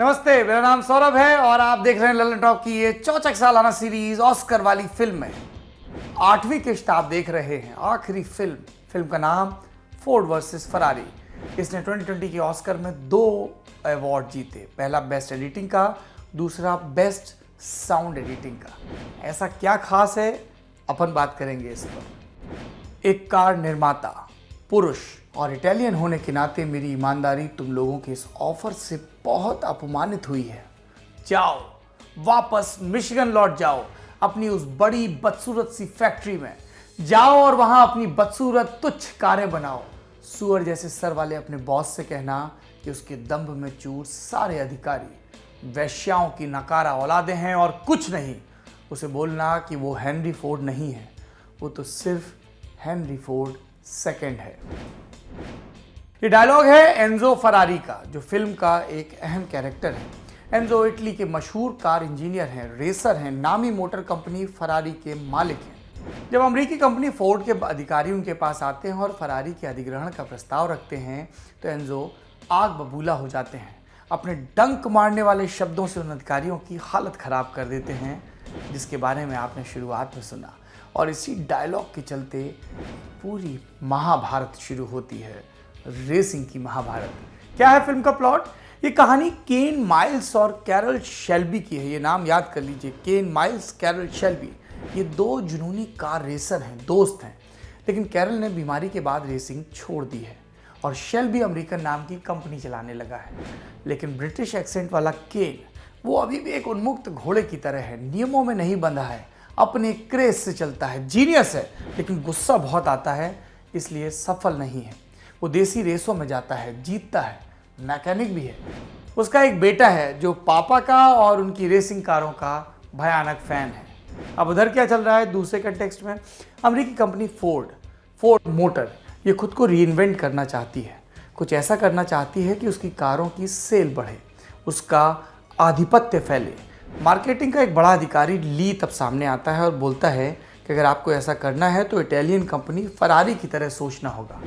नमस्ते, मेरा नाम सौरभ है और आप देख रहे हैं ललन टॉप की ये चौचक सालाना सीरीज ऑस्कर वाली फिल्म है। 8वीं किस्त आप देख रहे हैं, आखिरी फिल्म का नाम फोर्ड वर्सेस फरारी। इसने 2020 के ऑस्कर में 2 अवार्ड जीते, पहला बेस्ट एडिटिंग का, दूसरा बेस्ट साउंड एडिटिंग का। ऐसा क्या खास है, अपन बात करेंगे इस पर। एक कार निर्माता, पुरुष और इटालियन होने के नाते मेरी ईमानदारी तुम लोगों के इस ऑफर से बहुत अपमानित हुई है। जाओ वापस मिशिगन लौट जाओ, अपनी उस बड़ी बदसूरत सी फैक्ट्री में जाओ और वहां अपनी बदसूरत तुच्छ कारें बनाओ। सुअर जैसे सर वाले अपने बॉस से कहना कि उसके दंभ में चूर सारे अधिकारी वैश्याओं की नकारा औलादे हैं और कुछ नहीं। उसे बोलना कि वो हेनरी फोर्ड नहीं है, वो तो सिर्फ हेनरी फोर्ड सेकंड है। ये डायलॉग है एनजो फरारी का, जो फिल्म का एक अहम कैरेक्टर है। एनजो इटली के मशहूर कार इंजीनियर हैं, रेसर हैं, नामी मोटर कंपनी फरारी के मालिक हैं। जब अमेरिकी कंपनी फोर्ड के अधिकारी उनके पास आते हैं और फरारी के अधिग्रहण का प्रस्ताव रखते हैं तो एनजो आग बबूला हो जाते हैं। अपने डंक मारने वाले शब्दों से उन अधिकारियों की हालत खराब कर देते हैं, जिसके बारे में आपने शुरुआत में सुना। और इसी डायलॉग के चलते पूरी महाभारत शुरू होती है, रेसिंग की महाभारत। क्या है फिल्म का प्लॉट? ये कहानी केन माइल्स और कैरल शेल्बी की है। ये नाम याद कर लीजिए, केन माइल्स, कैरल शेल्बी। ये 2 जुनूनी कार रेसर हैं, दोस्त हैं। लेकिन कैरल ने बीमारी के बाद रेसिंग छोड़ दी है और शेल्बी अमेरिकन नाम की कंपनी चलाने लगा है। लेकिन ब्रिटिश एक्सेंट वाला केन, वो अभी भी एक उन्मुक्त घोड़े की तरह है, नियमों में नहीं बंधा है, अपने क्रेज से चलता है, जीनियस है, लेकिन गुस्सा बहुत आता है, इसलिए सफल नहीं है। वो देसी रेसों में जाता है, जीतता है, मैकेनिक भी है। उसका एक बेटा है जो पापा का और उनकी रेसिंग कारों का भयानक फैन है। अब उधर क्या चल रहा है दूसरे कंटेक्स्ट में? अमेरिकी कंपनी फोर्ड मोटर, ये खुद को रीइन्वेंट करना चाहती है। कुछ ऐसा करना चाहती है कि उसकी कारों की सेल बढ़े, उसका आधिपत्य फैले। मार्केटिंग का एक बड़ा अधिकारी ली तब सामने आता है और बोलता है कि अगर आपको ऐसा करना है तो इटालियन कंपनी फरारी की तरह सोचना होगा।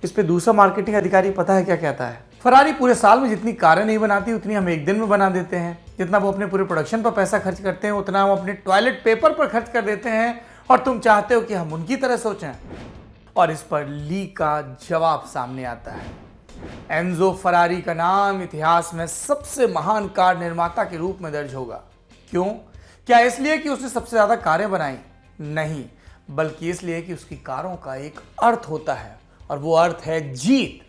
इस पे दूसरा मार्केटिंग अधिकारी पता है क्या कहता है? फरारी पूरे साल में जितनी कारें नहीं बनाती उतनी हम एक दिन में बना देते हैं। जितना वो अपने पूरे प्रोडक्शन पर पैसा खर्च करते हैं उतना हम अपने टॉयलेट पेपर पर खर्च कर देते हैं, और तुम चाहते हो कि हम उनकी तरह सोचें। और इस पर ली का जवाब सामने आता है। एनजो फरारी का नाम इतिहास में सबसे महान कार निर्माता के रूप में दर्ज होगा। क्यों? क्या इसलिए कि उसने सबसे ज्यादा कारें बनाई? नहीं, बल्कि इसलिए कि उसकी कारों का एक अर्थ होता है, और वो अर्थ है जीत।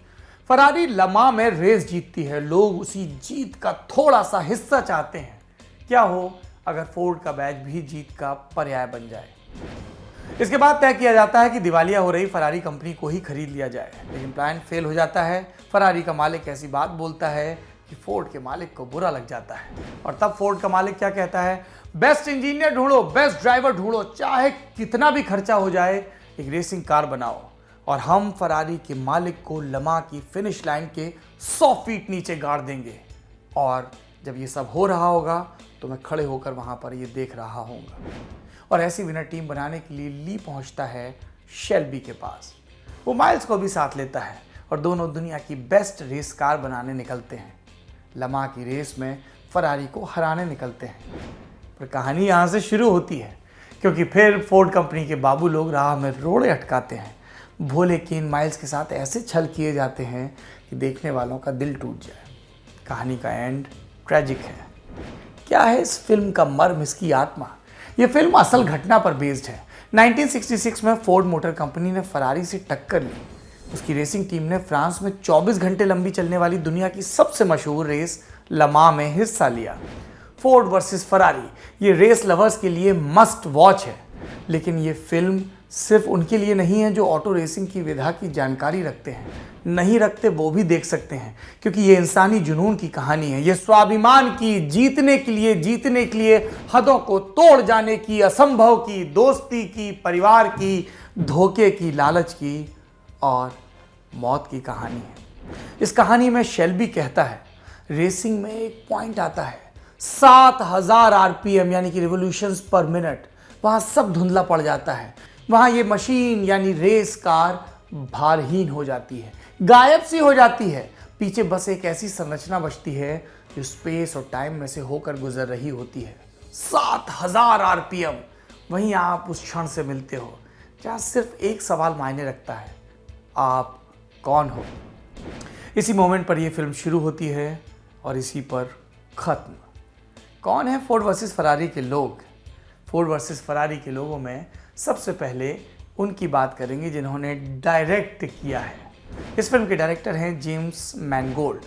फरारी लमा में रेस जीतती है, लोग उसी जीत का थोड़ा सा हिस्सा चाहते हैं। क्या हो अगर फोर्ड का बैज भी जीत का पर्याय बन जाए? इसके बाद तय किया जाता है कि दिवालिया हो रही फरारी कंपनी को ही खरीद लिया जाए, लेकिन प्लान फेल हो जाता है। फरारी का मालिक ऐसी बात बोलता है कि फोर्ड के मालिक को बुरा लग जाता है, और तब फोर्ड का मालिक क्या कहता है? बेस्ट इंजीनियर ढूंढो, बेस्ट ड्राइवर ढूंढो, चाहे कितना भी खर्चा हो जाए, एक रेसिंग कार बनाओ, और हम फरारी के मालिक को लमा की फिनिश लाइन के 100 फीट नीचे गाड़ देंगे। और जब ये सब हो रहा होगा तो मैं खड़े होकर वहां पर ये देख रहा होऊंगा। और ऐसी विनर टीम बनाने के लिए ली पहुंचता है शेल्बी के पास। वो माइल्स को भी साथ लेता है और दोनों दुनिया की बेस्ट रेस कार बनाने निकलते हैं। लमा की रेस में फरारी को हराने निकलते हैं। पर कहानी यहाँ से शुरू होती है, क्योंकि फिर फोर्ड कंपनी के बाबू लोग राह में रोड़े अटकाते हैं। भोले केन माइल्स के साथ ऐसे छल किए जाते हैं कि देखने वालों का दिल टूट जाए। कहानी का एंड ट्रेजिक है। क्या है इस फिल्म का मर्म, इसकी आत्मा? यह फिल्म असल घटना पर बेस्ड है। 1966 में फोर्ड मोटर कंपनी ने फरारी से टक्कर ली। उसकी रेसिंग टीम ने फ्रांस में 24 घंटे लंबी चलने वाली दुनिया की सबसे मशहूर रेस लमा में हिस्सा लिया। फोर्ड वर्सेस फरारी ये रेस लवर्स के लिए मस्ट वॉच है, लेकिन ये फिल्म सिर्फ उनके लिए नहीं है जो ऑटो रेसिंग की विधा की जानकारी रखते हैं। नहीं रखते वो भी देख सकते हैं, क्योंकि ये इंसानी जुनून की कहानी है। ये स्वाभिमान की, जीतने के लिए हदों को तोड़ जाने की, असंभव की, दोस्ती की, परिवार की, धोखे की, लालच की और मौत की कहानी है। इस कहानी में शेल्बी कहता है, रेसिंग में एक पॉइंट आता है 7000 आरपीएम यानी कि रिवोल्यूशंस पर मिनट। वहां सब धुंधला पड़ जाता है। वहां ये मशीन यानी रेस कार भारहीन हो जाती है, गायब सी हो जाती है। पीछे बस एक ऐसी संरचना बचती है जो स्पेस और टाइम में से होकर गुजर रही होती है। 7000 आरपीएम। वहीं आप उस क्षण से मिलते हो जहाँ सिर्फ एक सवाल मायने रखता है, आप कौन हो। इसी मोमेंट पर यह फिल्म शुरू होती है और इसी पर खत्म। कौन है फोर्ड वर्सेस फरारी के लोग? फोर्ड वर्सेस फरारी के लोगों में सबसे पहले उनकी बात करेंगे जिन्होंने डायरेक्ट किया है। इस फिल्म के डायरेक्टर हैं जेम्स मैनगोल्ड।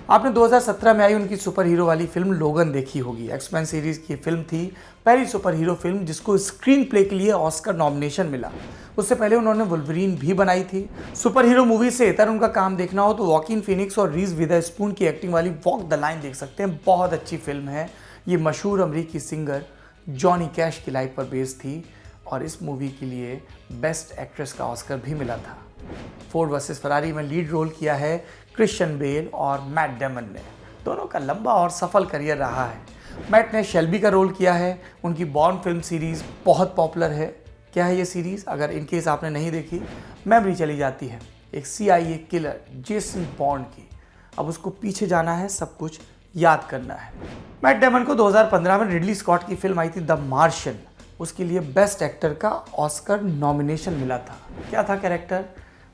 आपने 2017 में आई उनकी सुपर हीरो वाली फिल्म लोगन देखी होगी। एक्समैन सीरीज की फिल्म थी, पहली सुपर हीरो फिल्म जिसको स्क्रीन प्ले के लिए ऑस्कर नॉमिनेशन मिला। उससे पहले उन्होंने वुल्वरीन भी बनाई थी। सुपर हीरो मूवी से इतर उनका काम देखना हो तो वॉकिन फीनिक्स और रीज विदरस्पून की एक्टिंग वाली वॉक द लाइन देख सकते हैं। बहुत अच्छी फिल्म है। ये मशहूर अमेरिकी सिंगर जॉनी कैश की लाइफ पर बेस्ड थी और इस मूवी के लिए बेस्ट एक्ट्रेस का ऑस्कर भी मिला था। फोर्ड वर्सेस फरारी में लीड रोल किया है क्रिश्चियन बेल और मैट डेमन ने। दोनों का लंबा और सफल करियर रहा है। मैट ने शेल्बी का रोल किया है। उनकी बॉन्ड फिल्म सीरीज बहुत पॉपुलर है। क्या है ये सीरीज? अगर इनकेस आपने नहीं देखी, मेमोरी चली जाती है एक CIA किलर जेसन बॉन्ड की। अब उसको पीछे जाना है, सब कुछ याद करना है। मैट डेमन को 2015 में रिडली स्कॉट की फिल्म आई थी द मार्शियन। उसके लिए बेस्ट एक्टर का ऑस्कर नॉमिनेशन मिला था। क्या था कैरेक्टर?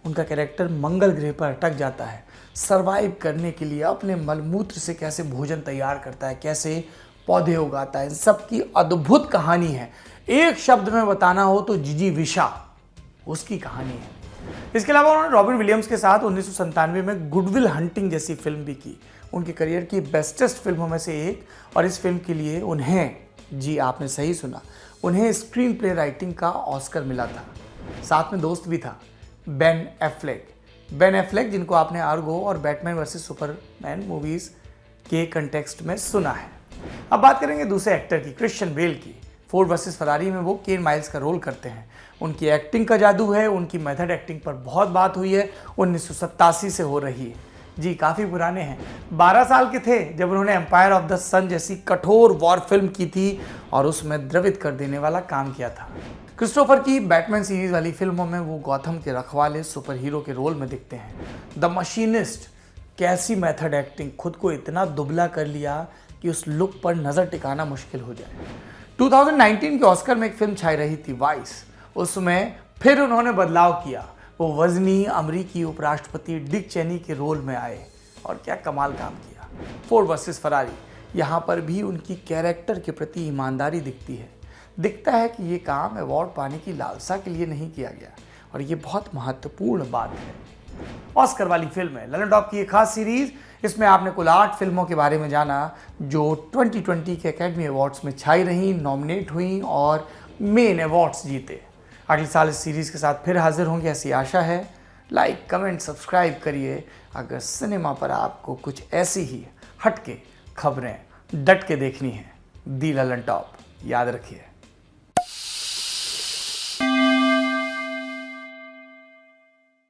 उनका कैरेक्टर मंगल ग्रह पर अटक जाता है। सरवाइव करने के लिए अपने मलमूत्र से कैसे भोजन तैयार करता है, कैसे पौधे उगाता है, इन सब की अद्भुत कहानी है। एक शब्द में बताना हो तो जिजीविषा उसकी कहानी है। इसके अलावा उन्होंने रॉबिन विलियम्स के साथ 1997 में गुडविल हंटिंग जैसी फिल्म भी की। उनके करियर की बेस्टेस्ट फिल्मों में से एक। और इस फिल्म के लिए उन्हें, जी आपने सही सुना, उन्हें स्क्रीन प्ले राइटिंग का ऑस्कर मिला था। साथ में दोस्त भी था, बेन एफ्लेक, जिनको आपने आर्गो और बैटमैन वर्सेस सुपरमैन मूवीज के कंटेक्स्ट में सुना है। अब बात करेंगे दूसरे एक्टर की, क्रिश्चियन बेल की। फोर्ड वर्सेस फरारी में वो केन माइल्स का रोल करते हैं। उनकी एक्टिंग का जादू है। उनकी मेथड एक्टिंग पर बहुत बात हुई है। 1987 से हो रही है। जी काफ़ी पुराने हैं। 12 साल के थे जब उन्होंने एम्पायर ऑफ द सन जैसी कठोर वॉर फिल्म की थी और उसमें द्रवित कर देने वाला काम किया था। क्रिस्टोफर की बैटमैन सीरीज वाली फिल्मों में वो गॉथम के रखवाले सुपर हीरो के रोल में दिखते हैं। द मशीनिस्ट, कैसी मेथड एक्टिंग, खुद को इतना दुबला कर लिया कि उस लुक पर नज़र टिकाना मुश्किल हो जाए। 2019 के ऑस्कर में एक फिल्म छाई रही थी, वाइस। उसमें फिर उन्होंने बदलाव किया। वो वजनी अमेरिकी उपराष्ट्रपति डिक चेनी के रोल में आए और क्या कमाल काम किया। फोर्ड वर्सेस फरारी, यहाँ पर भी उनकी कैरेक्टर के प्रति ईमानदारी दिखती है। दिखता है कि ये काम अवार्ड पाने की लालसा के लिए नहीं किया गया और ये बहुत महत्वपूर्ण बात है। ऑस्कर वाली फिल्म है ललन टॉप की एक खास सीरीज। इसमें आपने कुल 8 फिल्मों के बारे में जाना जो 2020 के एकेडमी अवार्ड्स में छाई रहीं, नॉमिनेट हुई और मेन अवार्ड्स जीते। अगले साल इस सीरीज़ के साथ फिर हाजिर होंगे, ऐसी आशा है। लाइक, कमेंट, सब्सक्राइब करिए अगर सिनेमा पर आपको कुछ ऐसी ही हटके खबरें डट के देखनी है। दी ललन टॉप याद रखिए।